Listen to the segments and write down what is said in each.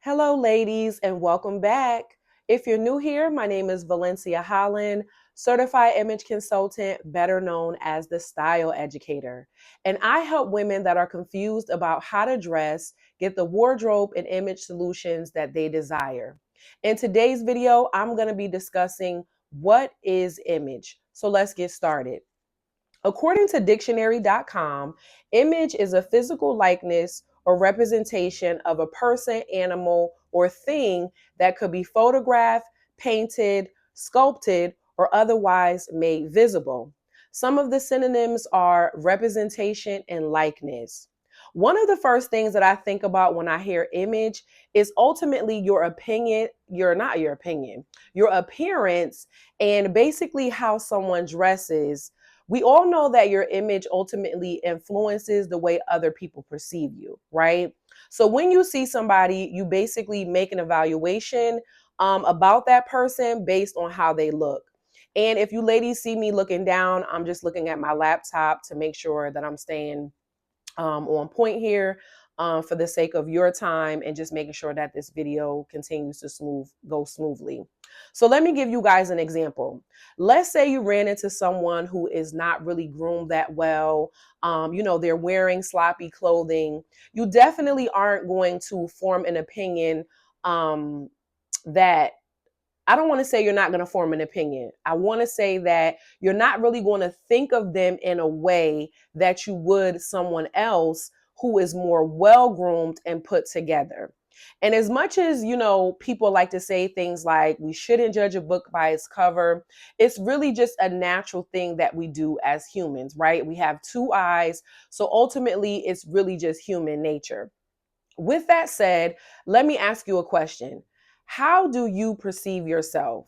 Hello, ladies, and welcome back. If you're new here, my name is Valencia Holland, certified image consultant, better known as the style educator. And I help women that are confused about how to dress get the wardrobe and image solutions that they desire. In today's video, I'm going to be discussing what is image. So let's get started. According to dictionary.com, image is a physical likeness or representation of a person, animal, or thing that could be photographed, painted, sculpted, or otherwise made visible. Some of the synonyms are representation and likeness. One of the first things that I think about when I hear image is ultimately your opinion, your appearance, and basically how someone dresses. We all know that your image ultimately influences the way other people perceive you, right? So when you see somebody, you basically make an evaluation about that person based on how they look. And if you ladies see me looking down, I'm just looking at my laptop to make sure that I'm staying on point here for the sake of your time and just making sure that this video continues to go smoothly. So let me give you guys an example. Let's say you ran into someone who is not really groomed that well. They're wearing sloppy clothing. You definitely aren't going to form an opinion that I don't want to say you're not going to form an opinion. I want to say that you're not really going to think of them in a way that you would someone else who is more well groomed and put together. And as much as, people like to say things like we shouldn't judge a book by its cover, it's really just a natural thing that we do as humans, right? We have two eyes. So ultimately, it's really just human nature. With that said, let me ask you a question. How do you perceive yourself?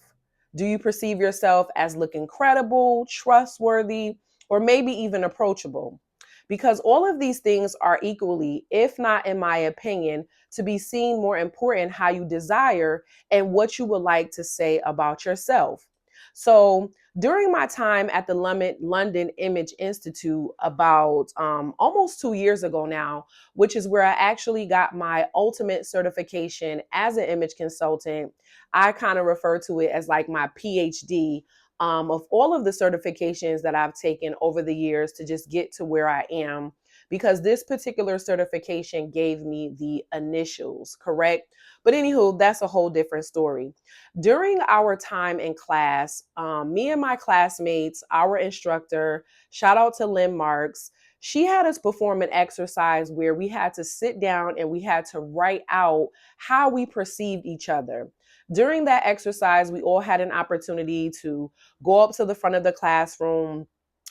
Do you perceive yourself as looking credible, trustworthy, or maybe even approachable? Because all of these things are equally, if not in my opinion, to be seen more important how you desire and what you would like to say about yourself. So, during my time at the London Image Institute about almost 2 years ago now, which is where I actually got my ultimate certification as an image consultant. I kind of refer to it as like my PhD of all of the certifications that I've taken over the years to just get to where I am. Because this particular certification gave me the initials, correct? But anywho, that's a whole different story. During our time in class, me and my classmates, our instructor, shout out to Lynn Marks, she had us perform an exercise where we had to sit down and we had to write out how we perceived each other. During that exercise, we all had an opportunity to go up to the front of the classroom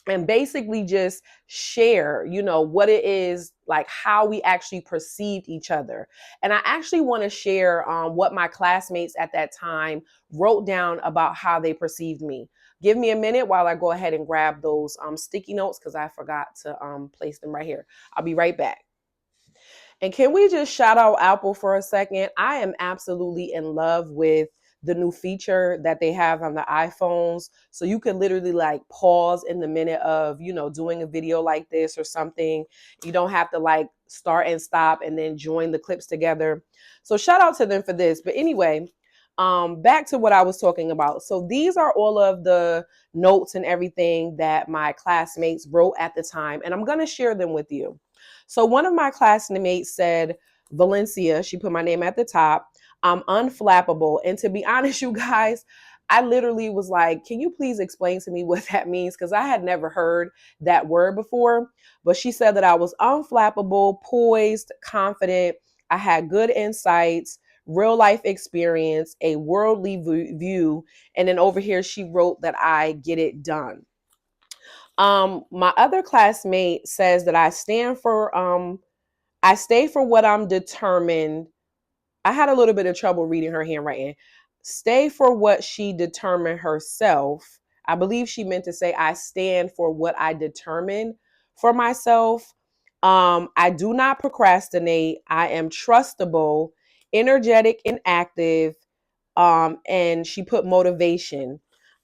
and basically just share, what it is, like how we actually perceived each other. And I actually want to share what my classmates at that time wrote down about how they perceived me. Give me a minute while I go ahead and grab those sticky notes because I forgot to place them right here. I'll be right back. And can we just shout out Apple for a second? I am absolutely in love with the new feature that they have on the iPhones. So you can literally like pause in the minute of, doing a video like this or something. You don't have to like start and stop and then join the clips together. So shout out to them for this. But anyway, back to what I was talking about. So these are all of the notes and everything that my classmates wrote at the time, and I'm going to share them with you. So one of my classmates said, Valencia, she put my name at the top, I'm unflappable. And to be honest, you guys, I literally was like, can you please explain to me what that means? Because I had never heard that word before. But she said that I was unflappable, poised, confident. I had good insights, real life experience, a worldly view. And then over here, she wrote that I get it done. My other classmate says that I stay for what I'm determined. I had a little bit of trouble reading her handwriting. Stay for what she determined herself. I believe she meant to say I stand for what I determine for myself. I do not procrastinate. I am trustable, energetic, and active. And she put motivation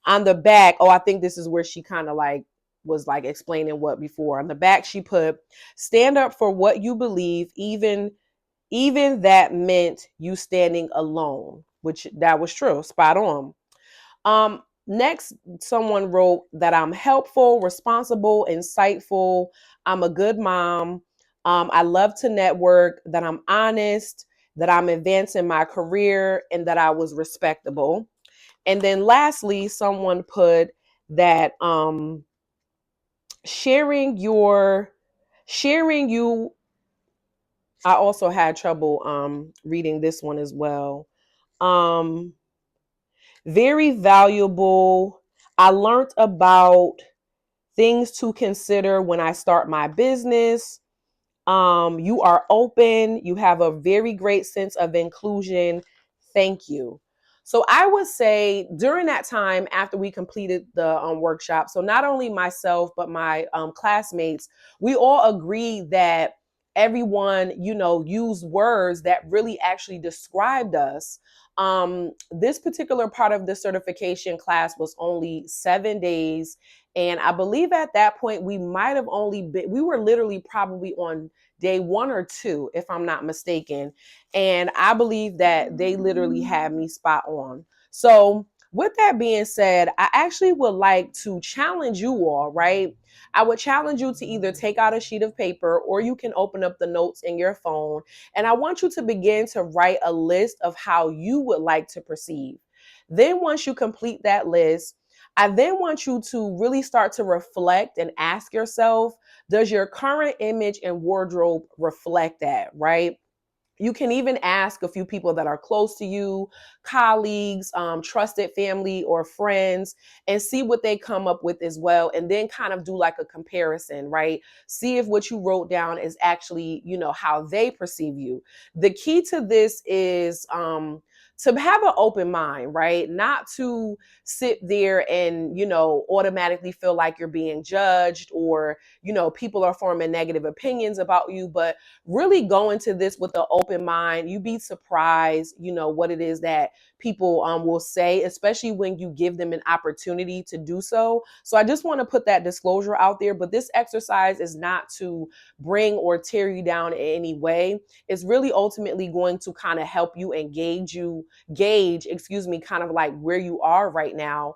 on the back. Oh, I think this is where she kind of like was like explaining what before. On the back, she put stand up for what you believe, even that meant you standing alone, which that was true, spot on. Next, someone wrote that I'm helpful, responsible, insightful. I'm a good mom. I love to network, that I'm honest, that I'm advancing my career, and that I was respectable. And then lastly, someone put that sharing you, I also had trouble reading this one as well. Um Very valuable. I learned about things to consider when I start my business. You are open. You have a very great sense of inclusion. Thank you. So I would say during that time after we completed the workshop, so not only myself but my classmates, we all agreed that everyone, used words that really actually described us. This particular part of the certification class was only 7 days. And I believe at that point we might have only been, we were literally probably on day 1 or 2, if I'm not mistaken. And I believe that they literally had me spot on. So, with that being said, I actually would like to challenge you all, right? I would challenge you to either take out a sheet of paper or you can open up the notes in your phone. And I want you to begin to write a list of how you would like to perceive. Then, once you complete that list, I then want you to really start to reflect and ask yourself, does your current image and wardrobe reflect that, right? You can even ask a few people that are close to you, colleagues, trusted family or friends, and see what they come up with as well. And then kind of do like a comparison, right? See if what you wrote down is actually, how they perceive you. The key to this is to have an open mind, right? Not to sit there and, automatically feel like you're being judged or, people are forming negative opinions about you, but really go into this with an open mind. You'd be surprised, what it is that people will say, especially when you give them an opportunity to do so. So I just want to put that disclosure out there. But this exercise is not to bring or tear you down in any way. It's really ultimately going to kind of help you gauge, kind of like where you are right now.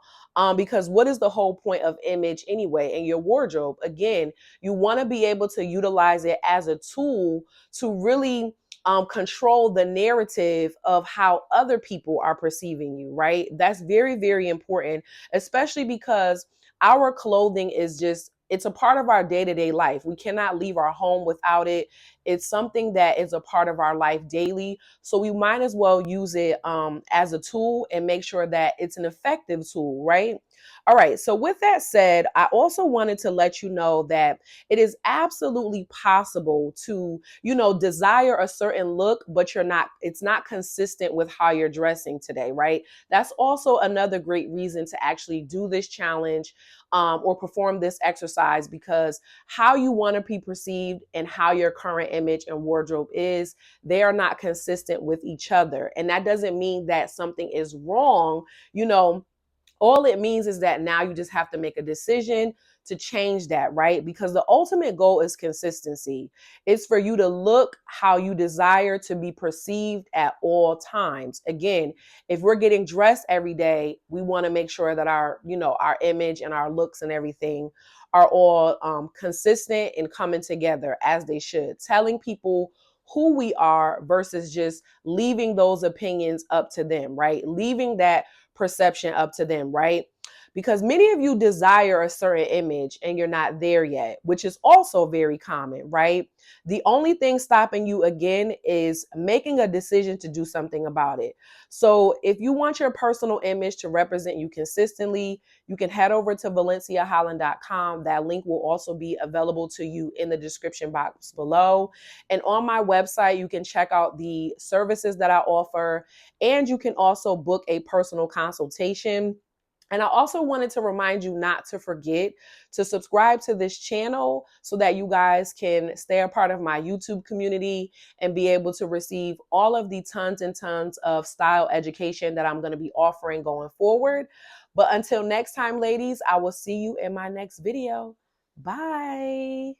Because what is the whole point of image anyway? And your wardrobe, again, you want to be able to utilize it as a tool to really control the narrative of how other people are perceiving you, right? That's very, very important, especially because our clothing is just, it's a part of our day-to-day life. We cannot leave our home without it. It's something that is a part of our life daily. So we might as well use it as a tool and make sure that it's an effective tool, right? All right. So with that said, I also wanted to let you know that it is absolutely possible to, desire a certain look, but it's not consistent with how you're dressing today, right? That's also another great reason to actually do this challenge or perform this exercise, because how you want to be perceived and how your current image and wardrobe is, they are not consistent with each other. And that doesn't mean that something is wrong, all it means is that now you just have to make a decision to change that, right? Because the ultimate goal is consistency. It's for you to look how you desire to be perceived at all times. Again, if we're getting dressed every day, we want to make sure that our image and our looks and everything are all consistent and coming together as they should. Telling people who we are versus just leaving those opinions up to them, right? Leaving that perception up to them, right? Because many of you desire a certain image and you're not there yet, which is also very common, right? The only thing stopping you again is making a decision to do something about it. So if you want your personal image to represent you consistently, you can head over to valenciaholland.com. That link will also be available to you in the description box below. And on my website, you can check out the services that I offer, and you can also book a personal consultation. And I also wanted to remind you not to forget to subscribe to this channel so that you guys can stay a part of my YouTube community and be able to receive all of the tons and tons of style education that I'm going to be offering going forward. But until next time, ladies, I will see you in my next video. Bye.